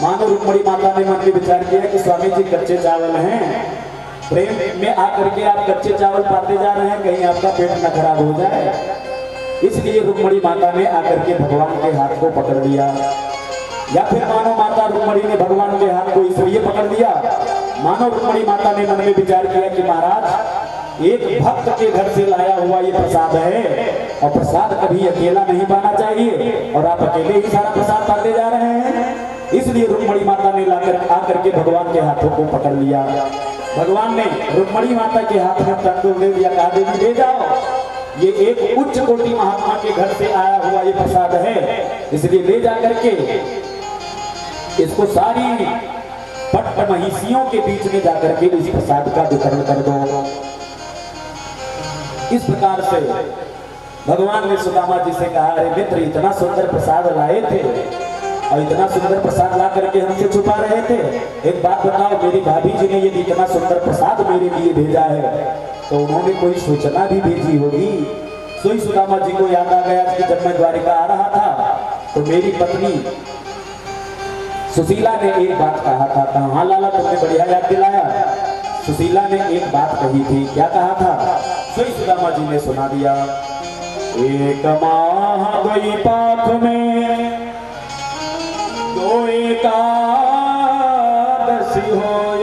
मानो रुक्मिणी माता ने मन में विचार किया कि स्वामी जी कच्चे चावल हैं, प्रेम में आकर के आप कच्चे चावल पाते जा रहे हैं, कहीं आपका पेट न खराब हो जाए। इसलिए रुक्मिणी माता ने आकर के भगवान के हाथ को पकड़ लिया। या फिर मानो माता रुक्मिणी ने भगवान के हाथ को इसलिए पकड़ लिया, मानो रुक्मिणी माता ने मन में विचार किया कि महाराज एक भक्त के घर से लाया हुआ ये प्रसाद है और प्रसाद कभी अकेला नहीं पाना चाहिए और आप अकेले ही सारा प्रसाद पाते जा रहे हैं। इसलिए रुक्मिणी माता ने आकर के भगवान के हाथों को पकड़ लिया। भगवान ने रुक्मिणी माता के हाथ में तंदूर दे दिया, कहा देवी ले जाओ, ये एक उच्च कोटि महात्मा के घर से आया हुआ ये प्रसाद है, इसलिए ले जा करके इसको सारी पट महिषियों के बीच में जाकर के इस प्रसाद का वितरण कर दो। इस प्रकार से भगवान ने सुदामा जी से कहा अरे मित्र, इतना सुंदर प्रसाद लाए थे और इतना सुंदर प्रसाद ला करके हमसे छुपा रहे थे। एक बात बताओ, मेरी भाभी जी ने यदि इतना सुंदर प्रसाद मेरे लिए भेजा है तो उन्होंने कोई सूचना भी भेजी होगी। सोई सुदामा जी को याद आ गया कि जब मैं द्वारिका आ रहा था तो मेरी पत्नी सुशीला ने एक बात कहा था। हाँ लाला, तुमने बढ़िया याद दिलाया। सुशीला ने एक बात कही थी, क्या कहा था? सोई सुदामा जी ने सुना दिया। एक माह गई पाख में 2 एकादशी होय,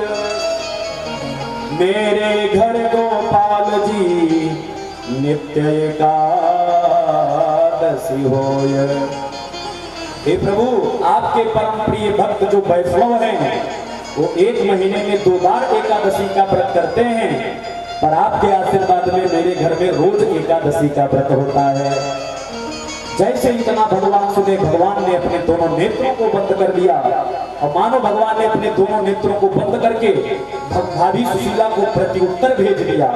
मेरे घर गोपाल जी नित्य एकादशी होय। हे प्रभु, आपके परम प्रिय भक्त जो वैष्णव हैं वो 1 महीने में 2 बार एकादशी का व्रत करते हैं, पर आपके आशीर्वाद में मेरे घर में रोज एकादशी का व्रत होता है। जैसे इतना भगवान सुने, भगवान ने अपने दोनों नेत्रों को बंद कर दिया और मानो भगवान ने अपने दोनों नेत्रों को बंद करके भाभी सुशीला को प्रत्युत्तर भेज दिया।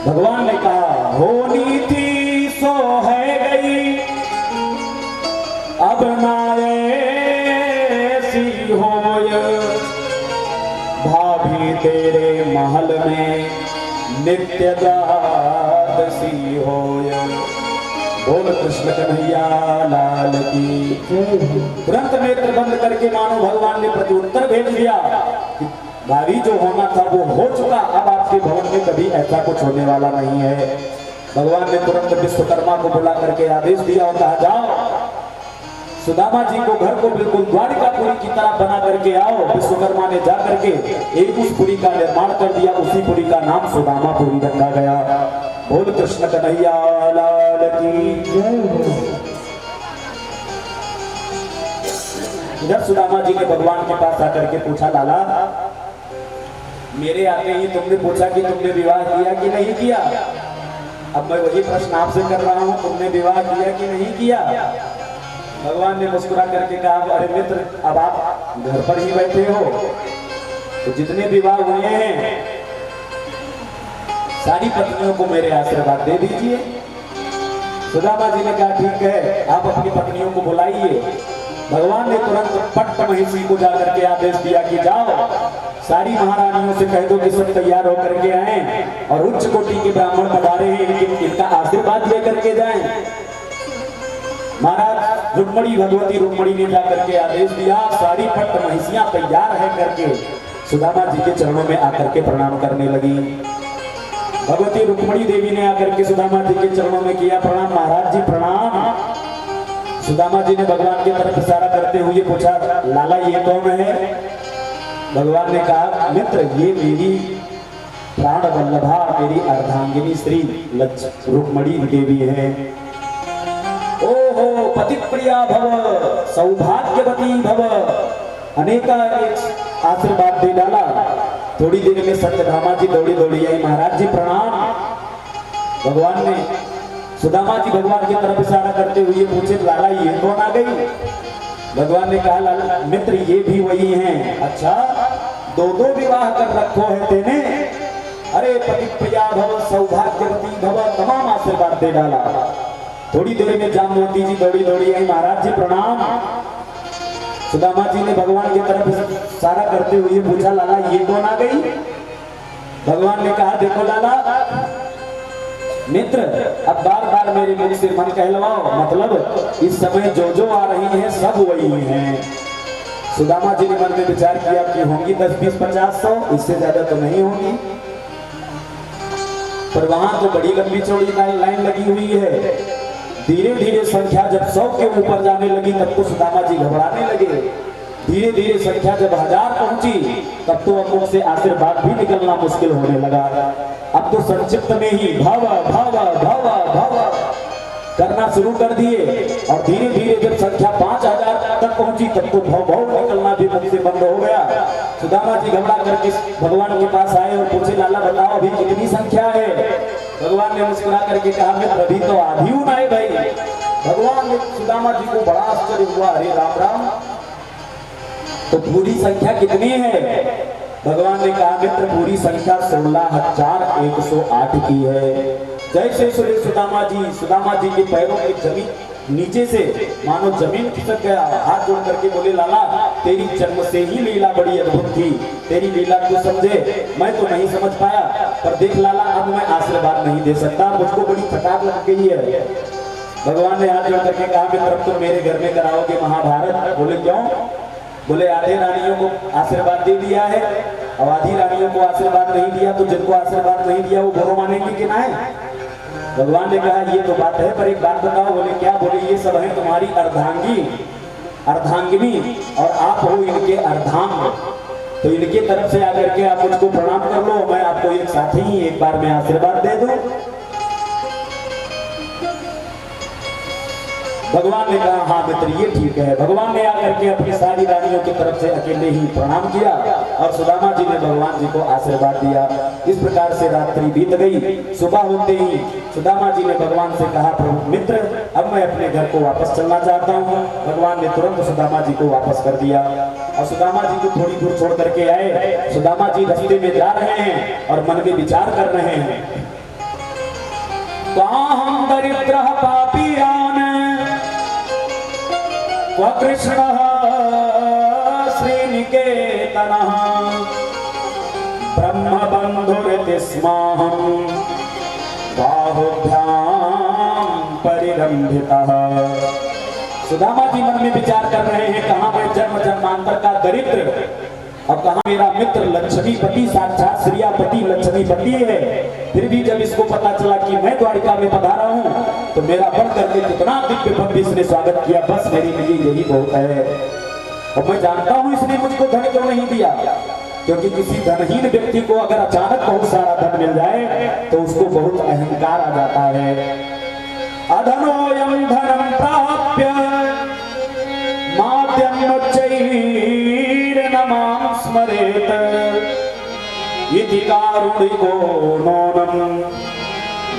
भगवान ने कहा होनी थी सो है गई, अब नाए सी होय, भाभी तेरे महल में नित्य द्वादशी होय। बोल कृष्ण कन्हैया लाल की। तुरंत नेत्र बंद करके मानो भगवान ने प्रत्युत्तर भेज दिया कि भाभी जो होना था वो हो चुका, अब आपके भवन में कभी ऐसा कुछ होने वाला नहीं है। भगवान ने तुरंत विश्वकर्मा को बुला करके आदेश दिया और कहा जाओ सुदामा जी को घर को बिल्कुल द्वारिकापुरी की तरह बना करके आओ। विश्वकर्मा ने जा करके एक उस पुरी का निर्माण कर दिया, उसी पुरी का नाम सुदामापुरी रखा गया। बोल कृष्ण कन्हैया लाल की। इधर सुदामा जी ने भगवान के पास आकर के पूछा लाला, मेरे आते ही तुमने पूछा कि तुमने विवाह किया कि नहीं किया। अब मैं वही प्रश्न आपसे कर रहा हूँ, तुमने विवाह किया कि नहीं किया। भगवान ने मुस्कुरा करके कहा अरे मित्र, अब आप घर पर ही बैठे हो तो जितने विवाह हुए हैं सारी पत्नियों को मेरे आशीर्वाद दे दीजिए। सुदामा जी ने कहा ठीक है, आप अपनी पत्नियों को बुलाइए। भगवान ने तुरंत पट्ट महिषी को जाकर के आदेश दिया कि जाओ सारी महारानियों से कह दो कि सब तैयार होकर के आए और उच्च कोटि के ब्राह्मण पधारे हैं, इनका आशीर्वाद लेकर के जाएं। महाराज रुक्मणी भगवती रुक्मणी ने जाकर के आदेश दिया, सारी पट्ट महिषियां तैयार है करके सुदामा जी के चरणों में आकर के प्रणाम करने लगी। भगवती रुक्मणी देवी ने आकर के सुदामा जी के चरणों में किया प्रणाम। महाराज जी प्रणाम। सुदामा जी ने भगवान की तरफ इशारा करते हुए पूछा, लाला ये कौन है? भगवान ने कहा, मित्र ये मेरी प्राण वल्लभा, मेरी अर्धांगिनी श्री रुक्मणी देवी है। ओहो पति प्रिया भव, सौभाग्यवती भव, अनेकानेक आशीर्वाद दे डाला। थोड़ी देर में सत्यभामा जी दौड़ी दौड़ी आई, महाराज जी प्रणाम। भगवान ने सुदामा जी भगवान की तरफ इशारा करते हुए पूछे, लाला ये कौन आ गई? भगवान ने कहा, लाला मित्र ये भी वही हैं। अच्छा दो दो विवाह कर रखो है तेने? अरे पति प्रिया भव, सौभाग्यवती भव, तमाम आशीर्वाद दे डाला। थोड़ी देर में जामवती जी दौड़ी दौड़ी आई, महाराज जी प्रणाम। सुदामा जी ने भगवान की तरफ इशारा करते हुए पूछा, लाला ये कौन आ गई? भगवान ने कहा, देखो लाला मित्र अब बार बार मेरे मुख से मन कहलवाओ, मतलब इस समय जो जो आ रही हैं सब वही हैं। सुदामा जी ने मन में विचार किया कि होंगी 10, 20, 50, 100, इससे ज्यादा तो नहीं होगी। पर वहां तो बड़ी लंबी चौड़ी लाइन लगी हुई है। धीरे धीरे संख्या जब 100 के ऊपर जाने लगी तब तो सुदामा जी घबराने लगे। धीरे धीरे संख्या जब 1000 पहुंची तब तो अब मुख से आशीर्वाद भी निकलना मुश्किल होने लगा। अब तो संक्षिप्त में ही भव भव भव भव करना शुरू कर दिए और धीरे धीरे जब संख्या 5000 तक पहुंची तब तो भव भव निकलना भी मुख से बंद हो गया। सुदामा जी घबरा करके भगवान के पास आए और पूछे, लाला बताओ अभी कितनी संख्या है? भगवान ने मुस्कुरा करके कहा, मैं अभी तो आधी हूं ना भाई। भगवान ने सुदामा जी को बड़ा आश्चर्य हुआ, अरे राम राम तो पूरी संख्या कितनी है? भगवान ने कहा, मित्र पूरी संख्या 16,108 की है। जैसे सुदामा जी के पैरों की जमीन नीचे से मानो जमीन खिसक गया। हाथ जोड़ करके बोले, लाला तेरी जन्म से ही लीला बड़ी अद्भुत थी, तेरी लीला तू समझे, मैं तो नहीं समझ पाया। पर देख लाला अब मैं आशीर्वाद नहीं दे सकता, मुझको बड़ी थकान लग गई है। भगवान ने हाथ जोड़ करके कहा, मित्र तुम मेरे घर में कराओगे महाभारत? बोले क्यों? बोले आधे रानियों को आशीर्वाद दे दिया है और आधी रानियों को आशीर्वाद नहीं दिया, तो जिनको आशीर्वाद नहीं दिया वो बुरो मानेंगे कि ना है? भगवान ने कहा, ये तो बात है, पर एक बात बताओ। बोले क्या? बोले ये सब है तुम्हारी अर्धांगिनी और आप हो इनके अर्धांग, तो इनके तरफ से आकर के आप मुझको प्रणाम कर लो, मैं आपको एक साथ ही एक बार में आशीर्वाद दे दूं। भगवान ने कहा, हाँ मित्र ये ठीक है। भगवान ने आकर के अपनी सारी रानियों की तरफ से अकेले ही प्रणाम किया और सुदामा जी ने भगवान जी को आशीर्वाद दिया। इस प्रकार से रात्रि बीत गई। सुबह होते ही सुदामा जी ने भगवान से कहा, प्रभु मित्र अब मैं अपने घर को वापस चलना चाहता हूँ। भगवान ने तुरंत सुदामा जी को वापस कर दिया और सुदामा जी को थोड़ी दूर छोड़ करके आए। सुदामा जी रास्ते में जा रहे हैं और मन में विचार कर रहे हैं, कहाँ हम दरिद्र पापियान कृष्ण श्रीनिकेतन ब्रह्म बंधुरितिस्माहं बाहुभ्यां परिरंभितः। सुदामा जी मन में विचार कर रहे हैं, कहाँ मैं जन्म जन्मांतर का दरिद्र और कहाँ मेरा मित्र लक्ष्मीपति, साक्षात श्रियापति लक्ष्मीपति है। फिर भी जब इसको पता चला कि मैं द्वारिका में पधारा हूँ तो मेरा बढ़ करके कितना दिव्य भव्य इसने स्वागत किया, बस मेरे लिए यही बहुत है। और मैं जानता हूँ इसने मुझको धन क्यों नहीं दिया, क्योंकि किसी धनहीन व्यक्ति को अगर अचानक बहुत सारा धन मिल जाए तो उसको बहुत अहंकार आ जाता है। अधनोयं धनं प्राप्य मां स्मरेत इति कारुणिको नूनं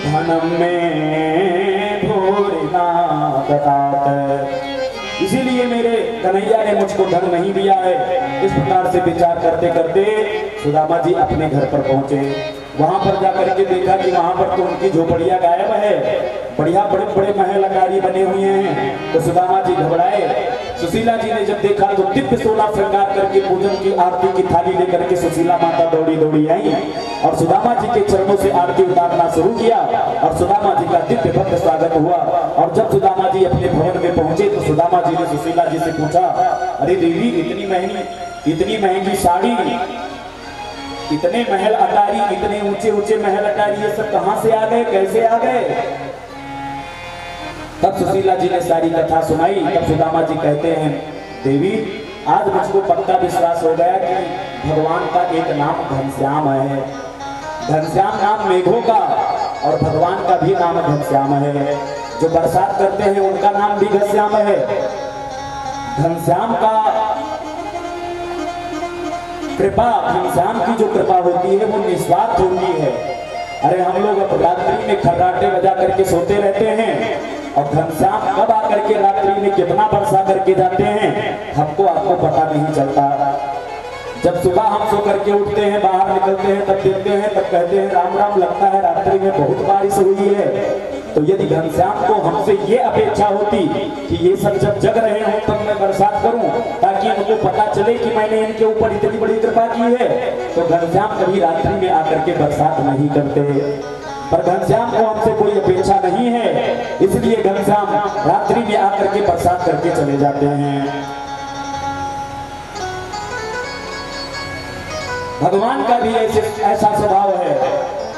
धनं मे भूरिना ददात। इसीलिए मेरे कन्हैया ने मुझको धन नहीं दिया है। इस प्रकार से विचार करते करते सुदामा जी अपने घर पर पहुंचे। वहां पर जाकर के देखा कि वहां पर तो उनकी झोपड़ियां गायब है, बढ़िया बड़े बड़े महल अटारी बने हुए हैं। तो सुदामा जी घबराए सुशीला जी ने जब देखा तो दिव्य सोलह श्रृंगार करके पूजन की आरती की थाली लेकर के सुशीला माता दौड़ी दौड़ी आई और सुदामा जी के चरणों से आरती उतारना शुरू किया और सुदामा जी का दिव्य भव्य स्वागत हुआ। और जब सुदामा जी अपने भवन में पहुंचे तो सुदामा जी ने सुशीला जी से पूछा, अरे देवी इतनी महंगी साड़ी, इतने महल अटारी, इतने ऊंचे ऊंचे महल अटारी, ये सब कहां से आ गए, कैसे आ गए? तब सुशीला जी ने सारी कथा सुनाई। तब सुदामा जी कहते हैं, देवी आज मुझको पक्का विश्वास हो गया कि भगवान का एक नाम घनश्याम है। घनश्याम नाम मेघों का और भगवान का भी नाम घनश्याम है। जो बरसात करते हैं उनका नाम भी घनश्याम है। घनश्याम का कृपा, घनश्याम की जो कृपा होती है वो निस्वार्थ होती है। अरे हम लोग अब रात्रि में खर्राटे बजा करके सोते रहते हैं और घनश्याम कब आकर के रात्रि में कितना वर्षा करके जाते हैं हमको आपको पता नहीं चलता। जब सुबह हम सो करके उठते हैं, बाहर निकलते हैं, तब देखते हैं, तब कहते हैं राम राम, लगता है रात्रि में बहुत बारिश हुई है। तो यदि घनश्याम को हमसे ये अपेक्षा होती कि ये सब जब जग रहे हों तब मैं बरसात करूं ताकि उनको पता चले कि मैंने इनके ऊपर इतनी बड़ी कृपा की है, तो घनश्याम कभी रात्रि में आकर के बरसात नहीं करते। पर घनश्याम को हमसे कोई अपेक्षा नहीं है, इसलिए घनश्याम रात्रि में आकर के बरसात करके चले जाते हैं। भगवान का भी ऐसा स्वभाव है।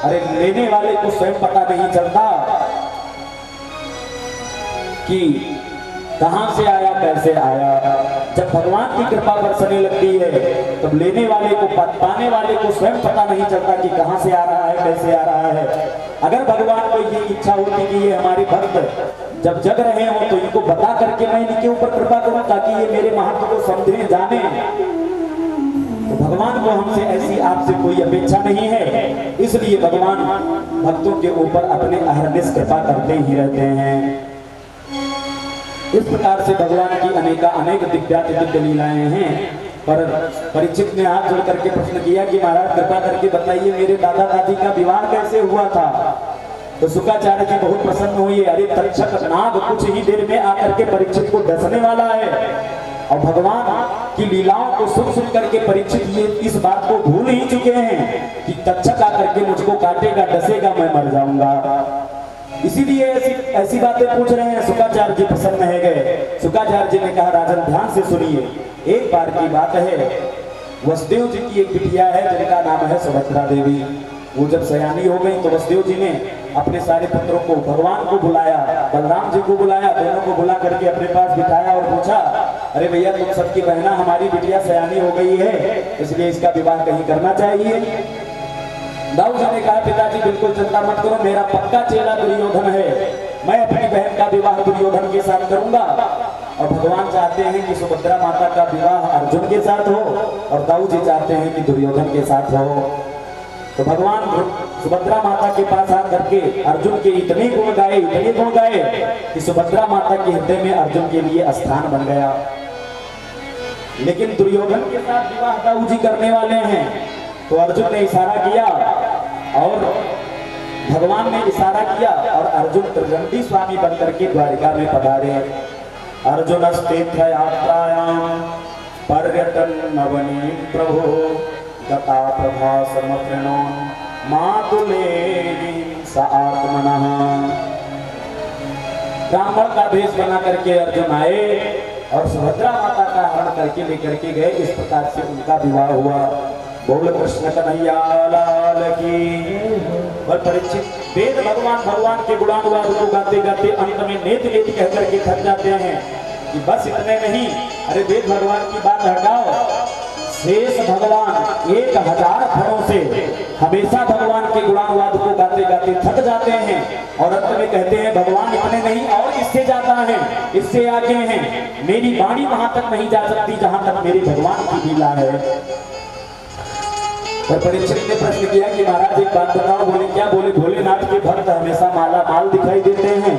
अरे लेने वाले को स्वयं पता नहीं चलता कि कहां से आया, कैसे आया। जब भगवान की कृपा बरसने लगती है तब लेने वाले को, पाने वाले को स्वयं पता नहीं चलता कि कहां से आ रहा है, कैसे आ रहा है। अगर भगवान को ये इच्छा होती कि ये हमारे भक्त जब जग रहे हो तो इनको बता करके मैं इनके ऊपर कृपा करूं ताकि ये मेरे महत्व को समझें, जाने, तो भगवान को हमसे ऐसी आपसे कोई अपेक्षा नहीं है। इसलिए भगवान भक्तों के ऊपर अपने अहरनिश कृपा करते ही रहते हैं। इस प्रकार से भगवान की अनेक दिव्य लीलाएं हैं। पर परीक्षित ने हाथ जोड़ करके प्रश्न किया कि महाराज कृपा करके बताइए मेरे दादा दादी का विवाह कैसे हुआ था। तो शुक्राचार्य जी बहुत प्रसन्न हुए। अरे तक्षक नाग कुछ ही देर में आकर के परीक्षित को डसने वाला है। और भगवान की लीलाओं को सुन सुन करके परीक्षित ये इस बात को भूल ही चुके हैं कि तक्षक आकर के मुझको काटेगा, डसेगा, मैं मर जाऊंगा। इसीलिए ऐसी बातें पूछ रहे हैं। शुक्राचार्य जी प्रसन्न है गए। शुक्राचार्य जी ने कहा, राजन ध्यान से सुनिए, एक बार की बात है, वसुदेव जी की एक बिटिया है जिनका नाम है सुभद्रा देवी। वो जब सयानी हो गई तो वसुदेव जी ने अपने सारे पुत्रों को, भगवान को बुलाया, बलराम जी को बुलाया, दोनों को बुला करके अपने पास बिठाया और पूछा, अरे भैया तुम सबकी बहना, हमारी बिटिया सयानी हो गई है, इसलिए इसका विवाह कहीं करना चाहिए। दाऊ जी ने कहा, पिताजी बिल्कुल चिंता मत करो, मेरा पक्का चेला दुर्योधन है, मैं अपनी बहन का विवाह दुर्योधन के साथ करूंगा। और भगवान चाहते हैं कि सुभद्रा माता का विवाह अर्जुन के साथ हो और दाऊ जी चाहते हैं कि दुर्योधन के साथ हो। तो भगवान सुभद्रा माता के पास आकर के अर्जुन के इतने गुण गाए कि सुभद्रा माता के हृदय में अर्जुन के लिए स्थान बन गया। लेकिन दुर्योधन के साथ विवाह दाऊ जी करने वाले हैं। तो अर्जुन ने इशारा किया और भगवान ने इशारा किया और अर्जुन त्रिदंडी स्वामी बनकर के द्वारिका में पधारे। अर्जुन तीर्थयात्रायां पर्यटन नवनी प्रभु गता प्रभासमकृणो मातुले स आत्मनः। ब्राह्मण का भेष बना करके अर्जुन आए और सुभद्रा माता का हरण करके लेकर के गए। इस प्रकार से उनका विवाह हुआ। बोल कृष्ण कन्हैया लाल की। और परीक्षित वेद भगवान के गुणानुवाद को गाते गाते अंत में नेत कह करके थक जाते हैं कि बस इतने नहीं। अरे वेद भगवान की बात हटाओ, शेष भगवान 1000 फलों से हमेशा भगवान के गुणानुवाद को गाते गाते थक जाते हैं और अंत में कहते हैं भगवान इतने नहीं और इससे ज्यादा है, इससे आगे हैं, मेरी वाणी वहां तक नहीं जा सकती जहां तक मेरे भगवान की लीला है। और परीक्षित ने प्रश्न किया कि महाराज एक बात बताओ। बोले क्या? बोले भोलेनाथ के भक्त हमेशा माला माल दिखाई देते हैं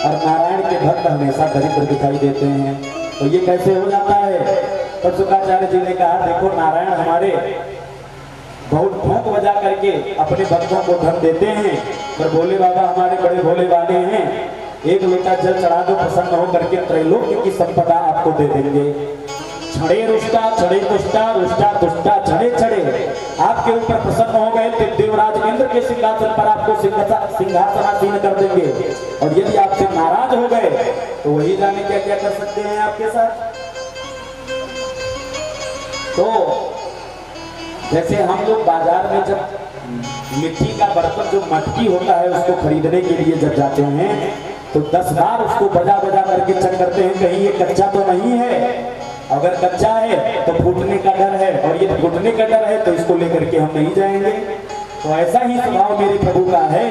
और नारायण के भक्त हमेशा दरिद्र दिखाई देते हैं, तो ये कैसे हो जाता है? तब शुक्राचार्य जी ने कहा, देखो नारायण हमारे बहुत भोंक बजा करके अपने भक्तों को धन देते हैं, पर भोले बाबा हमारे बड़े भोले वाले हैं। एक लोटा जल चढ़ा दो, प्रसन्न होकर के त्रैलोक्य की संपदा आपको दे देंगे। छड़े रुष्टा छड़े तुष्टा रुष्टा तुष्टा छड़े छड़े आपके ऊपर प्रसन्न हो गए तो देवराज इंद्र के सिंहासन पर आपको सिंहासनासीन कर देंगे। और यदि आपसे नाराज हो गए तो वही जाने क्या क्या कर सकते हैं आपके साथ। तो जैसे हम लोग बाजार में जब मिट्टी का बर्तन जो मटकी होता है उसको खरीदने के लिए जब जाते हैं तो 10 बार उसको बजा बजा करके चेक करते हैं कहीं ये कच्चा तो नहीं है। अगर कच्चा है तो फूटने का डर है, और ये फूटने का डर है तो इसको लेकर के हम नहीं जाएंगे। तो ऐसा ही स्वभाव मेरे प्रभु का है।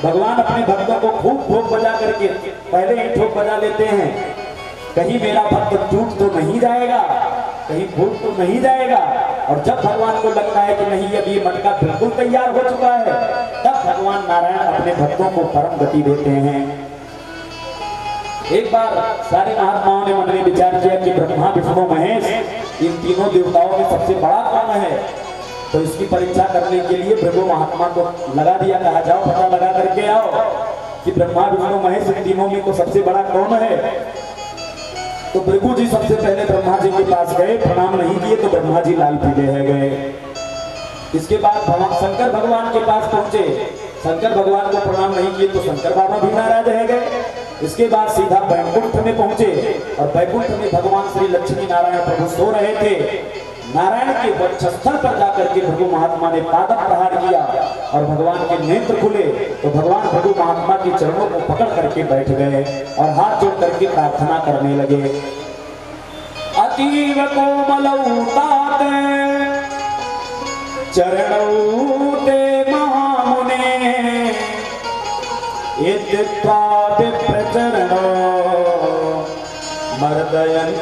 भगवान अपने भक्तों को खूब ठोक बजा करके पहले ही ठोक बजा लेते हैं, कहीं मेरा भक्त टूट तो नहीं जाएगा, कहीं फूट तो नहीं जाएगा। और जब भगवान को लगता है कि नहीं अब ये मटका बिल्कुल तैयार हो चुका है, तब भगवान नारायण अपने भक्तों को परम गति देते हैं। एक बार सारे महात्माओं ने मन में विचार किया कि ब्रह्मा विष्णु महेश इन तीनों देवताओं में सबसे बड़ा कौन है। तो इसकी परीक्षा करने के लिए भृगु महात्मा को लगा दिया, कहा जाओ पता लगा करके आओ कि ब्रह्मा विष्णु महेश इन तीनों में को सबसे बड़ा कौन है। तो भृगु जी सबसे पहले ब्रह्मा जी के पास गए, प्रणाम नहीं किए तो ब्रह्मा जी लाल पीले है गए। इसके बाद शंकर भगवान के पास पहुंचे, शंकर भगवान को प्रणाम नहीं किए तो शंकर बाबा भी नाराज रह गए। इसके बाद सीधा बैकुंठ में पहुंचे, और बैकुंठ में भगवान श्री लक्ष्मी नारायण प्रभु सो रहे थे। नारायण के वक्षस्थल पर जाकर के भृगु महात्मा ने पादप प्रहार किया और भगवान के नेत्र खुले तो भगवान भृगु महात्मा के चरणों को पकड़ करके बैठ गए और हाथ जोड़ करके प्रार्थना करने लगे। अतीव कोमलौ तात चरणौ ते महामुने इत्युक्त्वा विप्रचरणो मर्दयन्